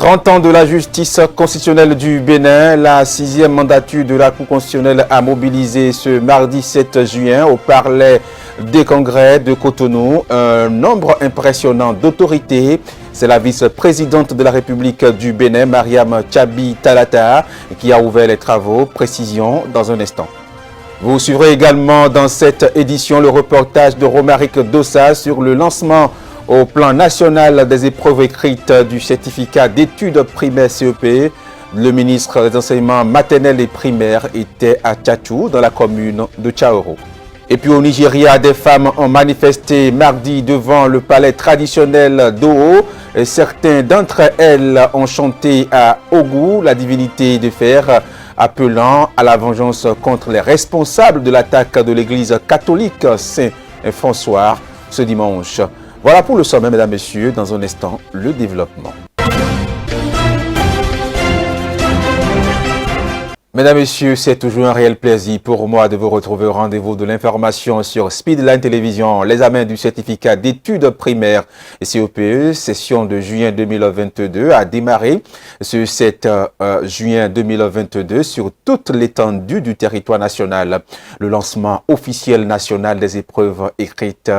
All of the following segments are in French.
30 ans de la justice constitutionnelle du Bénin, la 6e mandature de la Cour constitutionnelle a mobilisé ce mardi 7 juin au Palais des Congrès de Cotonou un nombre impressionnant d'autorités. C'est la vice-présidente de la République du Bénin, Mariam Tchabi Talata, qui a ouvert les travaux. Précision dans un instant. Vous suivrez également dans cette édition le reportage de Romaric Dossa sur le lancement au plan national des épreuves écrites du certificat d'études primaires CEP. Le ministre des enseignements maternels et primaires était à Tchatchou, dans la commune de Tchaoro. Et puis au Nigeria, des femmes ont manifesté mardi devant le palais traditionnel d'Owo. Certains d'entre elles ont chanté à Ogu, la divinité de fer, appelant à la vengeance contre les responsables de l'attaque de l'église catholique Saint-François ce dimanche. Voilà pour le sommet, mesdames, messieurs. Dans un instant, le développement. Mesdames, Messieurs, c'est toujours un réel plaisir pour moi de vous retrouver au rendez-vous de l'information sur Speedline Télévision. L'examen du certificat d'études primaires et CEPE, session de juin 2022, a démarré ce 7 juin 2022 sur toute l'étendue du territoire national. Le lancement officiel national des épreuves écrites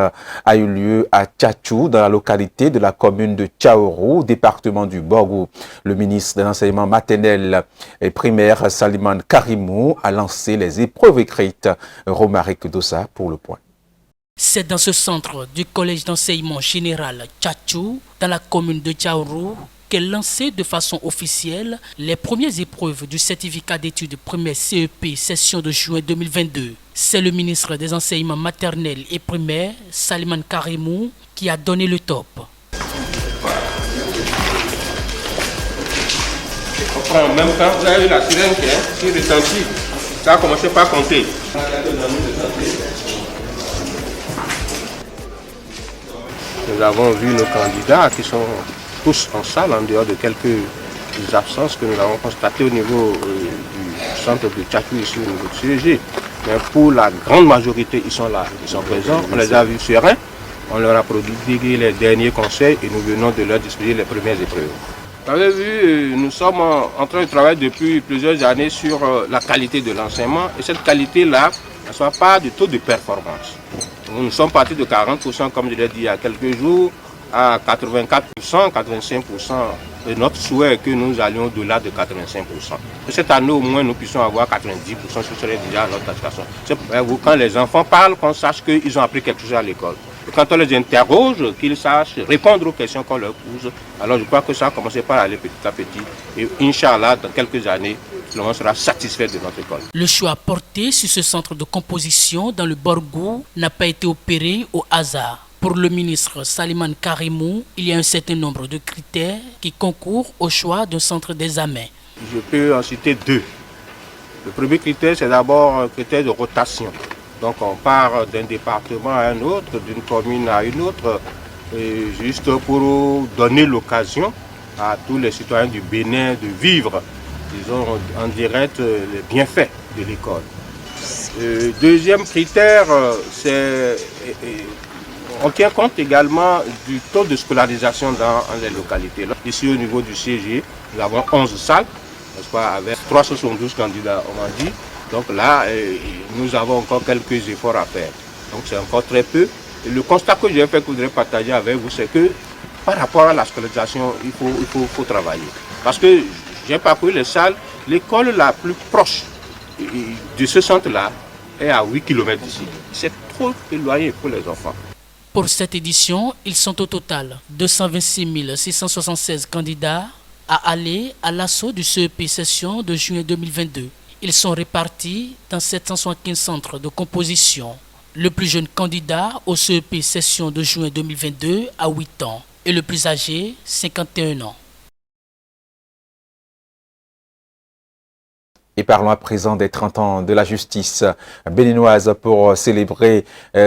a eu lieu à Tchatchou, dans la localité de la commune de Tchaoro, département du Borgou. Le ministre de l'enseignement maternel et primaire, Salim Karimou, a lancé les épreuves écrites. Romaric Dossa pour le point. C'est dans ce centre du collège d'enseignement général Tchatchou, dans la commune de Tchaoro, qu'est lancé de façon officielle les premières épreuves du certificat d'études primaires CEP session de juin 2022. C'est le ministre des enseignements maternels et primaires, Salim Karimou, qui a donné le top. En même temps, vous avez eu la sirène qui est retentie. Ça a commencé par compter. Nous avons vu nos candidats qui sont tous en salle, en dehors de quelques absences que nous avons constatées au niveau du centre de Tchatchou, ici au niveau du CEG. Mais pour la grande majorité, ils sont là, ils sont présents. On les a vus sereins, on leur a prodigué les derniers conseils et nous venons de leur disposer les premières épreuves. Vous avez vu, nous sommes en train de travailler depuis plusieurs années sur la qualité de l'enseignement et cette qualité-là ne soit pas du taux de performance. Nous sommes partis de 40%, comme je l'ai dit il y a quelques jours, à 84%, 85%. Et notre souhait est que nous allions au-delà de 85%. Et cette année, au moins, nous puissions avoir 90%, ce serait déjà notre aspiration. C'est pour quand les enfants parlent, qu'on sache qu'ils ont appris quelque chose à l'école. Et quand on les interroge, qu'ils sachent répondre aux questions qu'on leur pose. Alors je crois que ça a commencé par aller petit à petit. Et Inch'Allah, dans quelques années, tout le monde sera satisfait de notre école. Le choix porté sur ce centre de composition dans le Borgou n'a pas été opéré au hasard. Pour le ministre Salim Karimou, il y a un certain nombre de critères qui concourent au choix d'un centre d'examen. Je peux en citer deux. Le premier critère, c'est d'abord un critère de rotation. Donc on part d'un département à un autre, d'une commune à une autre, juste pour donner l'occasion à tous les citoyens du Bénin de vivre, disons, en direct les bienfaits de l'école. Deuxième critère, c'est on tient compte également du taux de scolarisation dans les localités. Ici au niveau du CG, nous avons 11 salles, n'est-ce pas, avec 372 candidats, on m'a dit. Donc là, nous avons encore quelques efforts à faire. Donc c'est encore très peu. Et le constat que j'ai fait, que je voudrais partager avec vous, c'est que par rapport à la scolarisation, il faut travailler. Parce que j'ai parcouru les salles, l'école la plus proche de ce centre-là est à 8 km d'ici. C'est trop éloigné pour les enfants. Pour cette édition, ils sont au total 226 676 candidats à aller à l'assaut du CEP session de juin 2022. Ils sont répartis dans 775 centres de composition. Le plus jeune candidat au CEP session de juin 2022 a 8 ans et le plus âgé, 51 ans. Et parlons à présent des 30 ans de la justice béninoise pour célébrer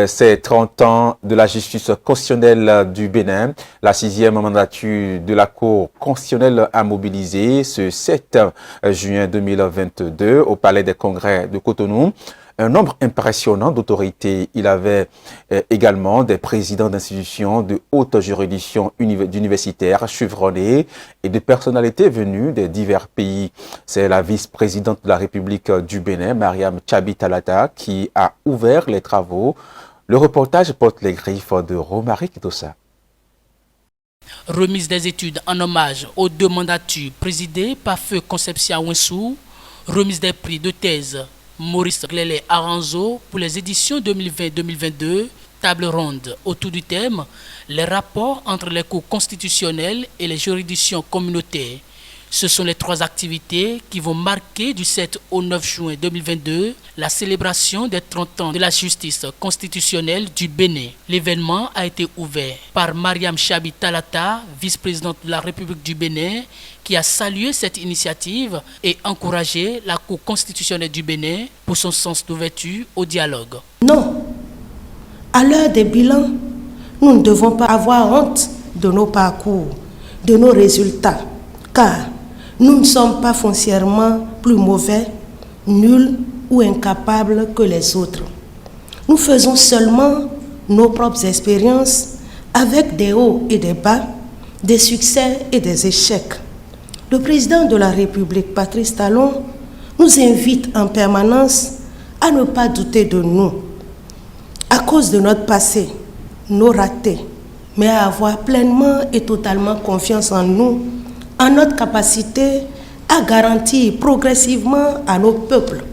ces 30 ans de la justice constitutionnelle du Bénin. La 6e mandature de la Cour constitutionnelle a mobilisé ce 7 juin 2022 au Palais des Congrès de Cotonou un nombre impressionnant d'autorités. Il avait également des présidents d'institutions de haute juridiction universitaires chevronnés et de personnalités venues des divers pays. C'est la vice-présidente de la République du Bénin, Mariam Tchabi Talata, qui a ouvert les travaux. Le reportage porte les griffes de Romaric Dossa. Remise des études en hommage aux deux mandatures présidées par Feu Concepcia Winsou, remise des prix de thèse Maurice Glélé Aranzo pour les éditions 2020-2022, table ronde autour du thème « Les rapports entre les cours constitutionnels et les juridictions communautaires ». Ce sont les trois activités qui vont marquer du 7 au 9 juin 2022 la célébration des 30 ans de la justice constitutionnelle du Bénin. L'événement a été ouvert par Mariam Tchabi Talata, vice-présidente de la République du Bénin, qui a salué cette initiative et encouragé la Cour constitutionnelle du Bénin pour son sens d'ouverture au dialogue. Non, à l'heure des bilans, nous ne devons pas avoir honte de nos parcours, de nos résultats, car nous ne sommes pas foncièrement plus mauvais, nuls ou incapables que les autres. Nous faisons seulement nos propres expériences avec des hauts et des bas, des succès et des échecs. Le président de la République, Patrice Talon, nous invite en permanence à ne pas douter de nous, à cause de notre passé, nos ratés, mais à avoir pleinement et totalement confiance en nous, en notre capacité à garantir progressivement à nos peuples,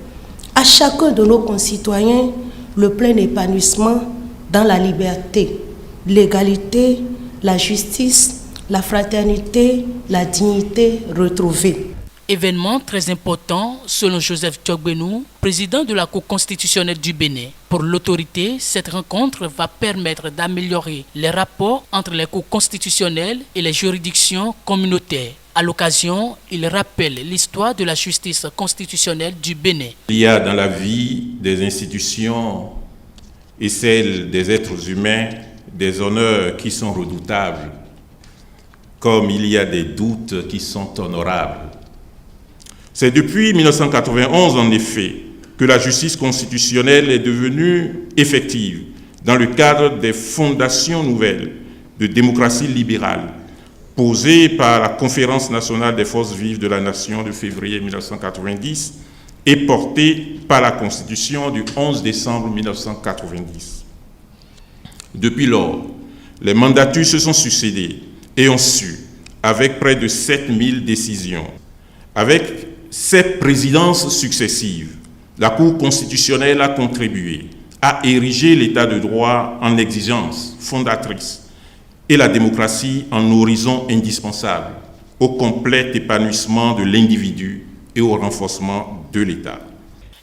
à chacun de nos concitoyens, le plein épanouissement dans la liberté, l'égalité, la justice, la fraternité, la dignité retrouvée. Événement très important selon Joseph Tchogbenou, président de la Cour constitutionnelle du Bénin. Pour l'autorité, cette rencontre va permettre d'améliorer les rapports entre les cours constitutionnelles et les juridictions communautaires. À l'occasion, il rappelle l'histoire de la justice constitutionnelle du Bénin. Il y a dans la vie des institutions et celle des êtres humains des honneurs qui sont redoutables, comme il y a des doutes qui sont honorables. C'est depuis 1991, en effet, que la justice constitutionnelle est devenue effective dans le cadre des fondations nouvelles de démocratie libérale posées par la Conférence nationale des forces vives de la nation de février 1990 et portées par la Constitution du 11 décembre 1990. Depuis lors, les mandatures se sont succédées et ont su, avec près de 7000 décisions, avec ces présidences successives, la Cour constitutionnelle a contribué à ériger l'état de droit en exigence fondatrice et la démocratie en horizon indispensable au complet épanouissement de l'individu et au renforcement de l'État.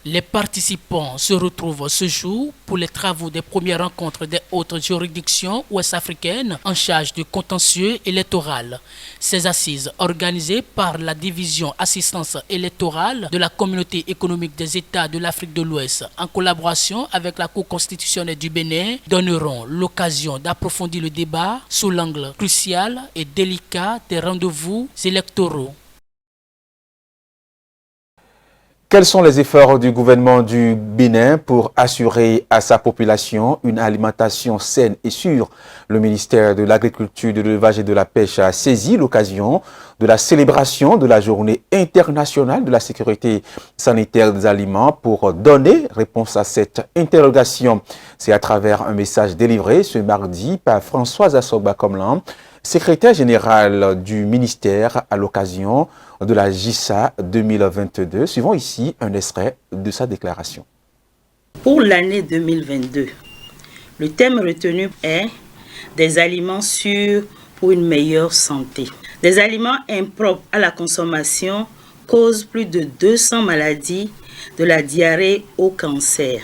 Les participants se retrouvent ce jour pour les travaux des premières rencontres des hautes juridictions ouest-africaines en charge du contentieux électoral. Ces assises, organisées par la division assistance électorale de la Communauté économique des États de l'Afrique de l'Ouest, en collaboration avec la Cour constitutionnelle du Bénin, donneront l'occasion d'approfondir le débat sous l'angle crucial et délicat des rendez-vous électoraux. Quels sont les efforts du gouvernement du Bénin pour assurer à sa population une alimentation saine et sûre? Le ministère de l'Agriculture, de l'Élevage et de la Pêche a saisi l'occasion de la célébration de la Journée internationale de la sécurité sanitaire des aliments pour donner réponse à cette interrogation. C'est à travers un message délivré ce mardi par Françoise Assoba-Komlan, secrétaire générale du ministère à l'occasion de la JISA 2022. Suivons ici un extrait de sa déclaration. Pour l'année 2022, le thème retenu est « Des aliments sûrs pour une meilleure santé ». Des aliments impropres à la consommation causent plus de 200 maladies, de la diarrhée au cancer.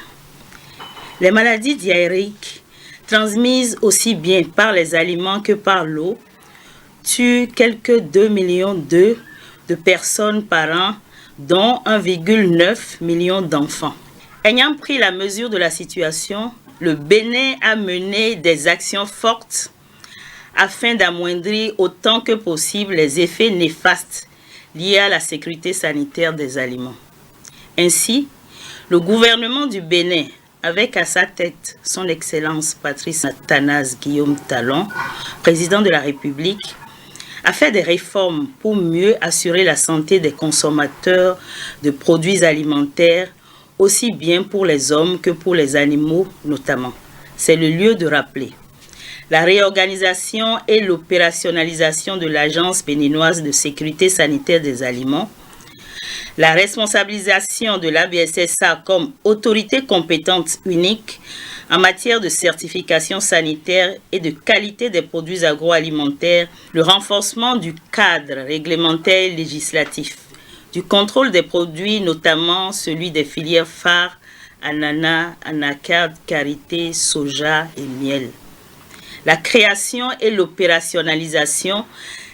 Les maladies diarrhéiques, transmises aussi bien par les aliments que par l'eau, tuent quelques 2,2 millions de personnes par an, dont 1,9 million d'enfants. Ayant pris la mesure de la situation, le Bénin a mené des actions fortes afin d'amoindrir autant que possible les effets néfastes liés à la sécurité sanitaire des aliments. Ainsi, Le gouvernement du Bénin, avec à sa tête son Excellence Patrice Athanase Guillaume Talon, président de la République, a fait des réformes pour mieux assurer la santé des consommateurs de produits alimentaires, aussi bien pour les hommes que pour les animaux notamment. C'est le lieu de rappeler la réorganisation et l'opérationnalisation de l'Agence béninoise de sécurité sanitaire des aliments, la responsabilisation de l'ABSSA comme autorité compétente unique en matière de certification sanitaire et de qualité des produits agroalimentaires, le renforcement du cadre réglementaire et législatif, du contrôle des produits, notamment celui des filières phares, ananas, anacarde, karité, soja et miel. La création et l'opérationnalisation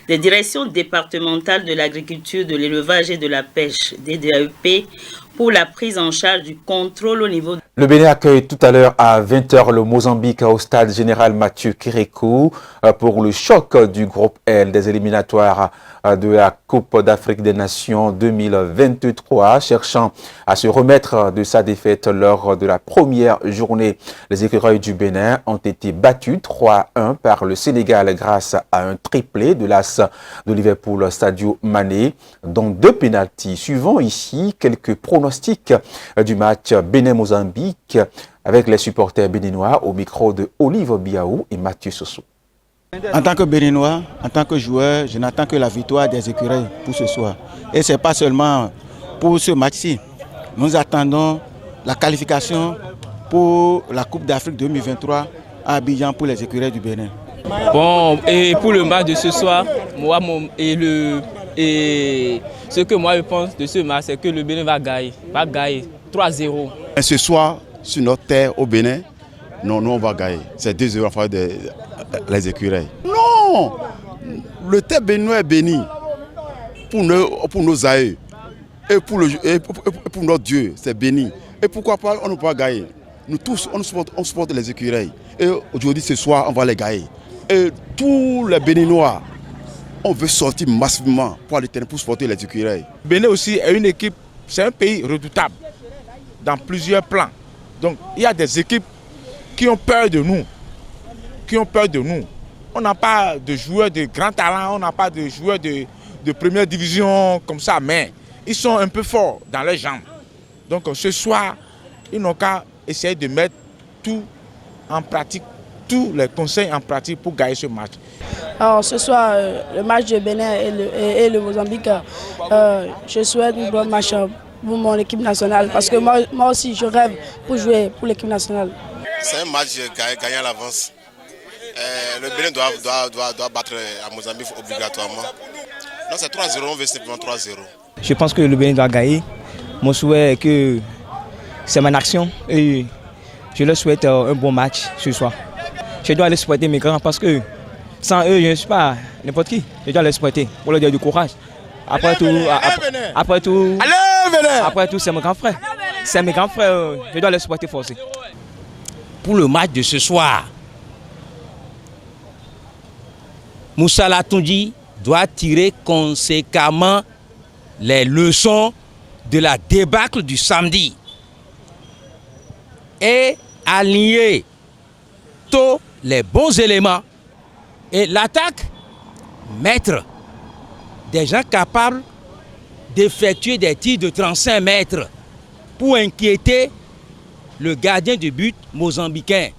des directions départementales de l'agriculture, de l'élevage et de la pêche, DDAEP, pour la prise en charge du contrôle au niveau. Le Bénin accueille tout à l'heure à 20h le Mozambique au stade général Mathieu Kérékou pour le choc du groupe L des éliminatoires de la Coupe d'Afrique des Nations 2023, cherchant à se remettre de sa défaite lors de la première journée. Les écureuils du Bénin ont été battus 3-1 par le Sénégal grâce à un triplé de l'as de Liverpool Sadio Mané, dont 2 pénaltys. Suivant ici quelques pronostics du match Bénin-Mozambique avec les supporters béninois au micro de Olive Biaou et Mathieu Soso. En tant que Béninois, en tant que joueur, je n'attends que la victoire des écureuils pour ce soir. Et ce n'est pas seulement pour ce match-ci. Nous attendons la qualification pour la Coupe d'Afrique 2023 à Abidjan pour les écureuils du Bénin. Bon, et pour le match de ce soir, ce que moi je pense de ce match, c'est que le Bénin va gagner 3-0. Et ce soir, sur notre terre au Bénin, non, nous on va gagner. C'est 2-0 en faveur des écureuils. Non! Le terre béninois est béni pour nos aïeux et pour notre Dieu, c'est béni. Et pourquoi pas on ne peut pas gagner? Nous tous, on supporte les écureuils. Et aujourd'hui, ce soir, on va les gagner. Et tous les Béninois, on veut sortir massivement pour aller pour supporter les écureuils. Le Bénin aussi est une équipe, c'est un pays redoutable dans plusieurs plans. Donc il y a des équipes qui ont peur de nous. On n'a pas de joueurs de grand talent, on n'a pas de joueurs de première division comme ça, mais ils sont un peu forts dans les jambes. Donc ce soir, ils n'ont qu'à essayer de mettre tout en pratique, tous les conseils en pratique pour gagner ce match. Alors ce soir, le match de Bénin et le Mozambique, je souhaite un bon match pour mon équipe nationale parce que moi aussi je rêve pour jouer pour l'équipe nationale. C'est un match gagnant à l'avance. Le Bénin doit battre à Mozambique obligatoirement. Non, c'est 3-0, on veut simplement 3-0. Je pense que le Bénin doit gagner. Mon souhait est que c'est mon action et je leur souhaite un bon match ce soir. Je dois aller supporter mes grands parce que sans eux, je ne suis pas n'importe qui. Je dois les supporter pour leur dire du courage. Après tout, c'est mes grands frères. C'est mes grands frères, je dois les supporter forcément. Pour le match de ce soir, Moussa Latoundji doit tirer conséquemment les leçons de la débâcle du samedi et aligner tous les bons éléments et l'attaque, mettre des gens capables d'effectuer des tirs de 35 mètres pour inquiéter le gardien de but mozambicain,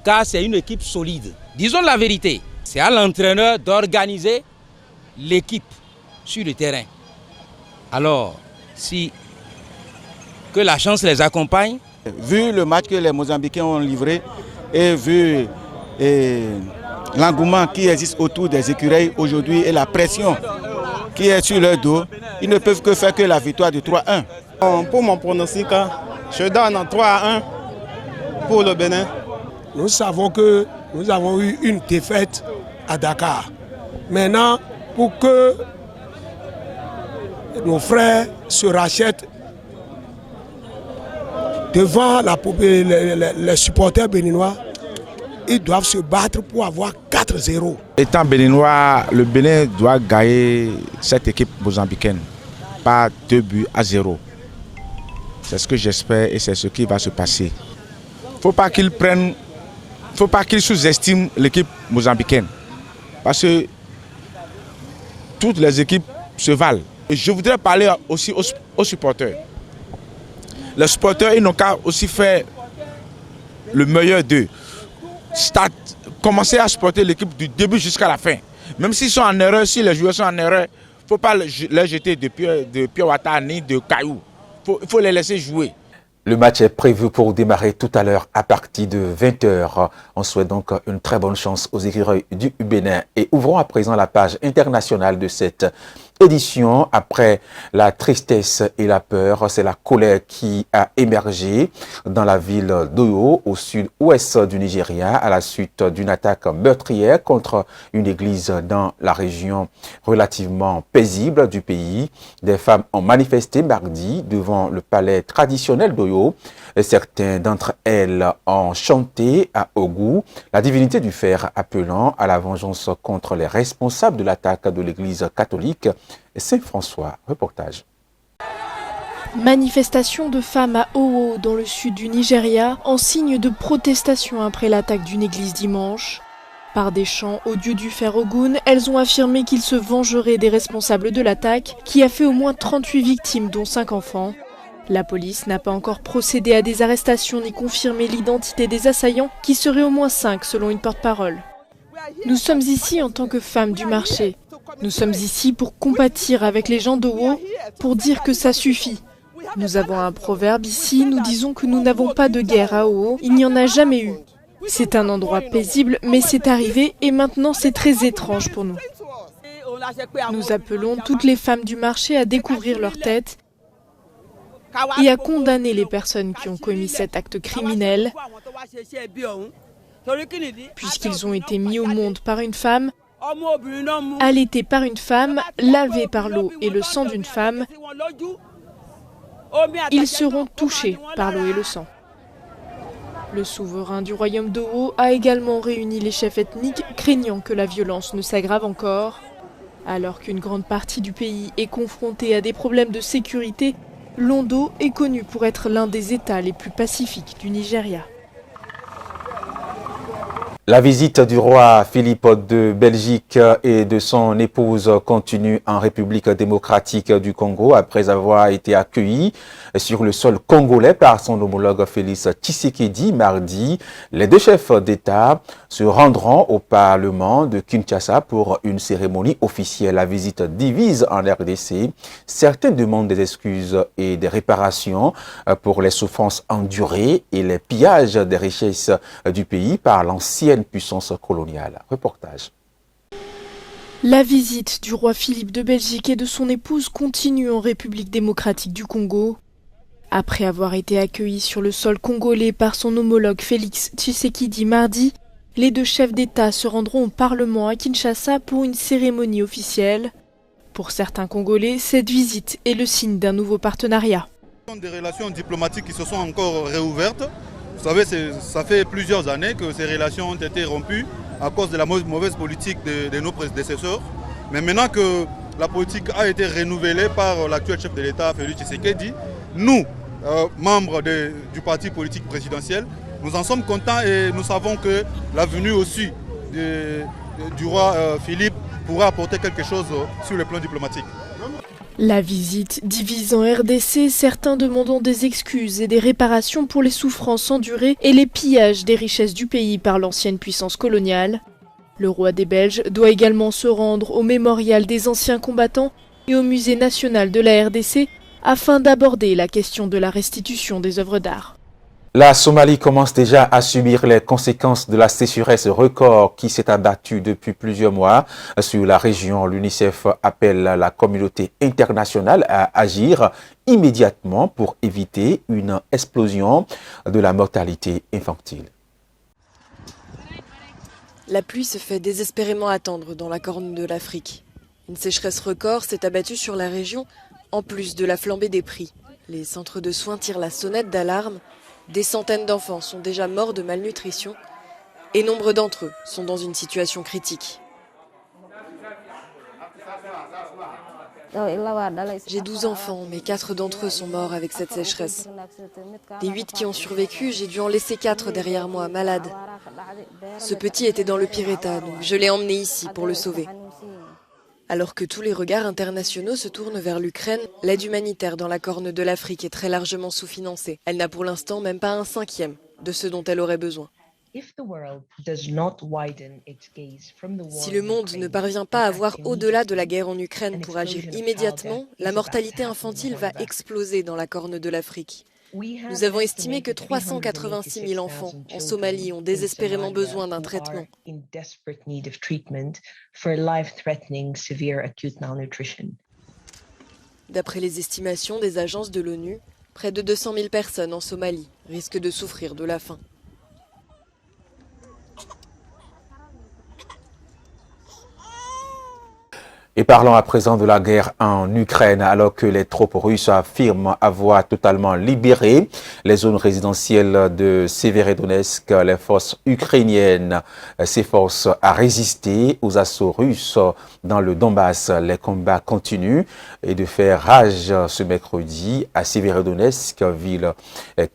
car c'est une équipe solide. Disons la vérité, c'est à l'entraîneur d'organiser l'équipe sur le terrain. Alors, si que la chance les accompagne. Vu le match que les Mozambicains ont livré et vu l'engouement qui existe autour des écureuils aujourd'hui et la pression qui est sur leur dos, ils ne peuvent que faire que la victoire de 3-1. Pour mon pronostic, je donne 3-1 pour le Bénin. Nous savons que nous avons eu une défaite à Dakar. Maintenant, pour que nos frères se rachètent devant les supporters béninois, ils doivent se battre pour avoir 4-0. Étant béninois, le Bénin doit gagner cette équipe mozambicaine par 2-0. C'est ce que j'espère et c'est ce qui va se passer. Faut pas qu'ils sous-estiment l'équipe mozambicaine. Parce que toutes les équipes se valent. Et je voudrais parler aussi aux supporters. Les supporters, ils n'ont qu'à aussi faire le meilleur d'eux. Commencer à supporter l'équipe du début jusqu'à la fin. Même s'ils sont en erreur, si les joueurs sont en erreur, il ne faut pas les jeter de pied water ni de cailloux. Il faut les laisser jouer. Le match est prévu pour démarrer tout à l'heure à partir de 20h. On souhaite donc une très bonne chance aux écureuils du Bénin. Et ouvrons à présent la page internationale de cette édition. Après la tristesse et la peur, c'est la colère qui a émergé dans la ville d'Oyo, au sud-ouest du Nigeria, à la suite d'une attaque meurtrière contre une église dans la région relativement paisible du pays. Des femmes ont manifesté mardi devant le palais traditionnel d'Oyo. Certains d'entre elles ont chanté à Ogu, la divinité du fer, appelant à la vengeance contre les responsables de l'attaque de l'église catholique Saint-François. Reportage. Manifestation de femmes à Owo, dans le sud du Nigeria, en signe de protestation après l'attaque d'une église dimanche. Par des chants au dieu du fer Ogun, elles ont affirmé qu'ils se vengeraient des responsables de l'attaque, qui a fait au moins 38 victimes, dont 5 enfants. La police n'a pas encore procédé à des arrestations ni confirmé l'identité des assaillants, qui seraient au moins 5 selon une porte-parole. Nous sommes ici en tant que femmes du marché. Nous sommes ici pour compatir avec les gens d'Owo, pour dire que ça suffit. Nous avons un proverbe ici, nous disons que nous n'avons pas de guerre à Owo, il n'y en a jamais eu. C'est un endroit paisible, mais c'est arrivé et maintenant c'est très étrange pour nous. Nous appelons toutes les femmes du marché à découvrir leur tête et à condamner les personnes qui ont commis cet acte criminel, puisqu'ils ont été mis au monde par une femme, allaités par une femme, lavés par l'eau et le sang d'une femme. Ils seront touchés par l'eau et le sang. Le souverain du royaume d'Owo a également réuni les chefs ethniques, craignant que la violence ne s'aggrave encore. Alors qu'une grande partie du pays est confrontée à des problèmes de sécurité, l'Ondo est connu pour être l'un des États les plus pacifiques du Nigeria. La visite du roi Philippe de Belgique et de son épouse continue en République démocratique du Congo après avoir été accueillis sur le sol congolais par son homologue Félix Tshisekedi mardi. Les deux chefs d'État se rendront au Parlement de Kinshasa pour une cérémonie officielle. La visite divise en RDC. Certains demandent des excuses et des réparations pour les souffrances endurées et les pillages des richesses du pays par l'ancienne puissance coloniale. Reportage. La visite du roi Philippe de Belgique et de son épouse continue en République démocratique du Congo. Après avoir été accueillis sur le sol congolais par son homologue Félix Tshisekedi mardi, les deux chefs d'État se rendront au Parlement à Kinshasa pour une cérémonie officielle. Pour certains Congolais, cette visite est le signe d'un nouveau partenariat. Des relations diplomatiques qui se sont encore réouvertes. Vous savez, ça fait plusieurs années que ces relations ont été rompues à cause de la mauvaise politique de nos prédécesseurs. Mais maintenant que la politique a été renouvelée par l'actuel chef de l'État, Félix Tshisekedi, nous, membres du parti politique présidentiel, nous en sommes contents et nous savons que la venue aussi du roi Philippe pourra apporter quelque chose sur le plan diplomatique. La visite divise en RDC, certains demandant des excuses et des réparations pour les souffrances endurées et les pillages des richesses du pays par l'ancienne puissance coloniale. Le roi des Belges doit également se rendre au mémorial des anciens combattants et au musée national de la RDC afin d'aborder la question de la restitution des œuvres d'art. La Somalie commence déjà à subir les conséquences de la sécheresse record qui s'est abattue depuis plusieurs mois sur la région. L'UNICEF appelle la communauté internationale à agir immédiatement pour éviter une explosion de la mortalité infantile. La pluie se fait désespérément attendre dans la corne de l'Afrique. Une sécheresse record s'est abattue sur la région, en plus de la flambée des prix. Les centres de soins tirent la sonnette d'alarme. Des centaines d'enfants sont déjà morts de malnutrition et nombre d'entre eux sont dans une situation critique. J'ai 12 enfants, mais 4 d'entre eux sont morts avec cette sécheresse. Des 8 qui ont survécu, j'ai dû en laisser 4 derrière moi, malades. Ce petit était dans le pire état, donc je l'ai emmené ici pour le sauver. Alors que tous les regards internationaux se tournent vers l'Ukraine, l'aide humanitaire dans la Corne de l'Afrique est très largement sous-financée. Elle n'a pour l'instant même pas un cinquième de ce dont elle aurait besoin. Si le monde ne parvient pas à voir au-delà de la guerre en Ukraine pour agir immédiatement, la mortalité infantile va exploser dans la Corne de l'Afrique. Nous avons estimé que 386 000 enfants en Somalie ont désespérément besoin d'un traitement. D'après les estimations des agences de l'ONU, près de 200 000 personnes en Somalie risquent de souffrir de la faim. Et parlons à présent de la guerre en Ukraine, alors que les troupes russes affirment avoir totalement libéré les zones résidentielles de Severodonetsk. Les forces ukrainiennes s'efforcent à résister aux assauts russes dans le Donbass. Les combats continuent et de faire rage ce mercredi à Severodonetsk, ville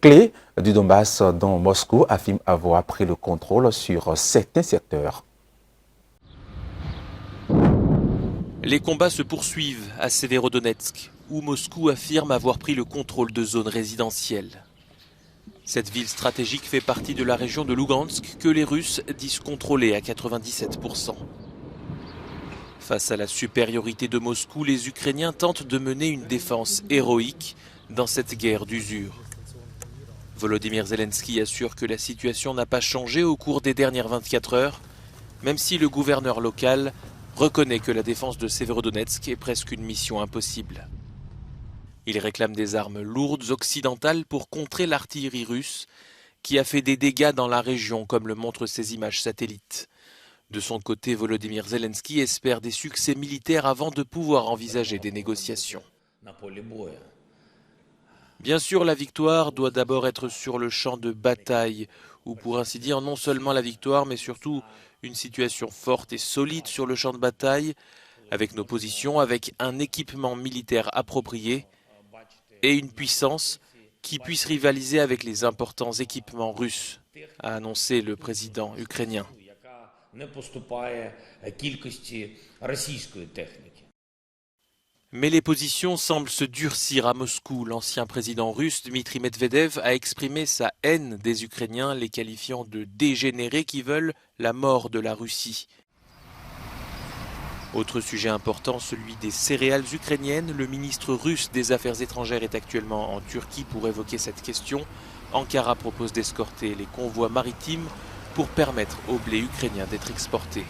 clé du Donbass dont Moscou affirme avoir pris le contrôle sur certains secteurs. Les combats se poursuivent à Severodonetsk, où Moscou affirme avoir pris le contrôle de zones résidentielles. Cette ville stratégique fait partie de la région de Lugansk que les Russes disent contrôler à 97%. Face à la supériorité de Moscou, les Ukrainiens tentent de mener une défense héroïque dans cette guerre d'usure. Volodymyr Zelensky assure que la situation n'a pas changé au cours des dernières 24 heures, même si le gouverneur local reconnaît que la défense de Severodonetsk est presque une mission impossible. Il réclame des armes lourdes occidentales pour contrer l'artillerie russe qui a fait des dégâts dans la région, comme le montrent ces images satellites. De son côté, Volodymyr Zelensky espère des succès militaires avant de pouvoir envisager des négociations. Bien sûr, la victoire doit d'abord être sur le champ de bataille, ou pour ainsi dire non seulement la victoire, mais surtout une situation forte et solide sur le champ de bataille, avec nos positions, avec un équipement militaire approprié et une puissance qui puisse rivaliser avec les importants équipements russes, a annoncé le président ukrainien. Mais les positions semblent se durcir à Moscou. L'ancien président russe Dmitri Medvedev a exprimé sa haine des Ukrainiens, les qualifiant de dégénérés qui veulent la mort de la Russie. Autre sujet important, celui des céréales ukrainiennes. Le ministre russe des Affaires étrangères est actuellement en Turquie pour évoquer cette question. Ankara propose d'escorter les convois maritimes pour permettre au blé ukrainien d'être exporté.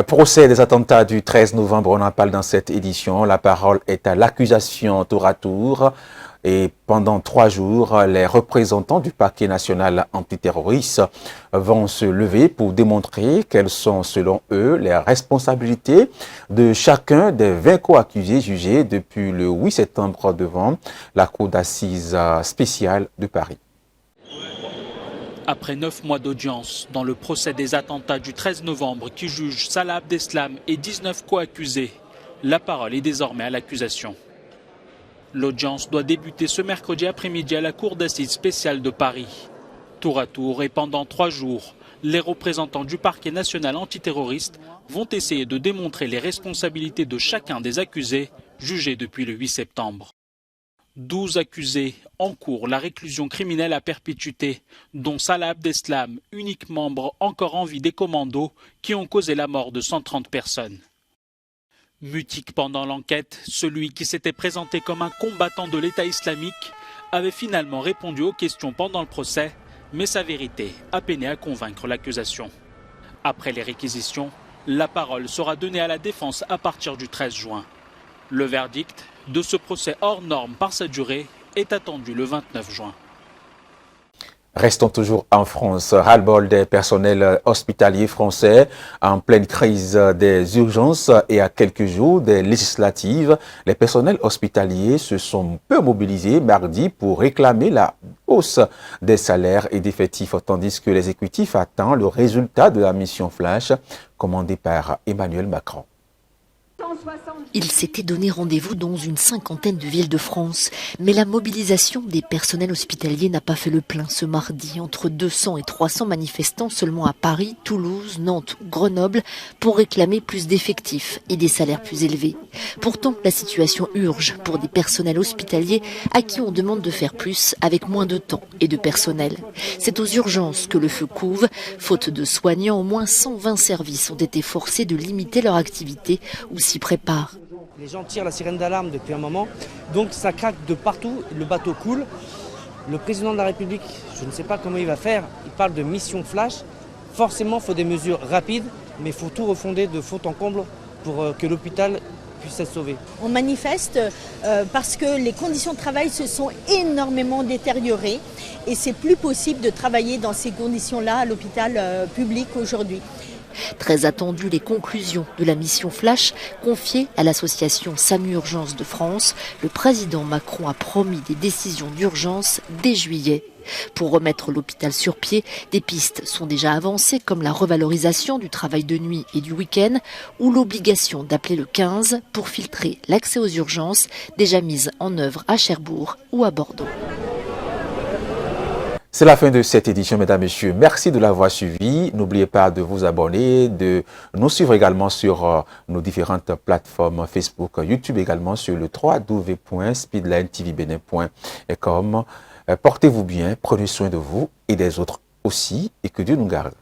Procès des attentats du 13 novembre, on en parle dans cette édition. La parole est à l'accusation tour à tour. Et pendant 3 jours, les représentants du parquet national antiterroriste vont se lever pour démontrer quelles sont, selon eux, les responsabilités de chacun des 20 co-accusés jugés depuis le 8 septembre devant la cour d'assises spéciale de Paris. Après 9 mois d'audience dans le procès des attentats du 13 novembre qui juge Salah Abdeslam et 19 co-accusés, la parole est désormais à l'accusation. L'audience doit débuter ce mercredi après-midi à la cour d'assises spéciale de Paris. Tour à tour et pendant 3 jours, les représentants du parquet national antiterroriste vont essayer de démontrer les responsabilités de chacun des accusés jugés depuis le 8 septembre. 12 accusés encourent la réclusion criminelle à perpétuité, dont Salah Abdeslam, unique membre encore en vie des commandos qui ont causé la mort de 130 personnes. Mutique pendant l'enquête, celui qui s'était présenté comme un combattant de l'État islamique avait finalement répondu aux questions pendant le procès, mais sa vérité a peiné à convaincre l'accusation. Après les réquisitions, la parole sera donnée à la défense à partir du 13 juin. Le verdict de ce procès hors norme par sa durée est attendu le 29 juin. Restons toujours en France. Ras-le-bol des personnels hospitaliers français en pleine crise des urgences et à quelques jours des législatives. Les personnels hospitaliers se sont peu mobilisés mardi pour réclamer la hausse des salaires et d'effectifs, tandis que l'exécutif attend le résultat de la mission flash commandée par Emmanuel Macron. Ils s'étaient donné rendez-vous dans une cinquantaine de villes de France. Mais la mobilisation des personnels hospitaliers n'a pas fait le plein ce mardi. Entre 200 et 300 manifestants seulement à Paris, Toulouse, Nantes ou Grenoble pour réclamer plus d'effectifs et des salaires plus élevés. Pourtant, la situation urge pour des personnels hospitaliers à qui on demande de faire plus avec moins de temps et de personnel. C'est aux urgences que le feu couve. Faute de soignants, au moins 120 services ont été forcés de limiter leur activité ou s'y préparent. Les gens tirent la sirène d'alarme depuis un moment, donc ça craque de partout, le bateau coule. Le président de la République, je ne sais pas comment il va faire, il parle de mission flash. Forcément, il faut des mesures rapides, mais il faut tout refonder de fond en comble pour que l'hôpital puisse être sauvé. On manifeste parce que les conditions de travail se sont énormément détériorées et c'est plus possible de travailler dans ces conditions-là à l'hôpital public aujourd'hui. Très attendues les conclusions de la mission Flash confiée à l'association SAMU Urgence de France. Le président Macron a promis des décisions d'urgence dès juillet. Pour remettre l'hôpital sur pied, des pistes sont déjà avancées comme la revalorisation du travail de nuit et du week-end ou l'obligation d'appeler le 15 pour filtrer l'accès aux urgences déjà mise en œuvre à Cherbourg ou à Bordeaux. C'est la fin de cette édition, mesdames et messieurs. Merci de l'avoir suivi. N'oubliez pas de vous abonner, de nous suivre également sur nos différentes plateformes Facebook, YouTube également sur le www.speedlinetvbenin.com. Portez-vous bien, prenez soin de vous et des autres aussi, et que Dieu nous garde.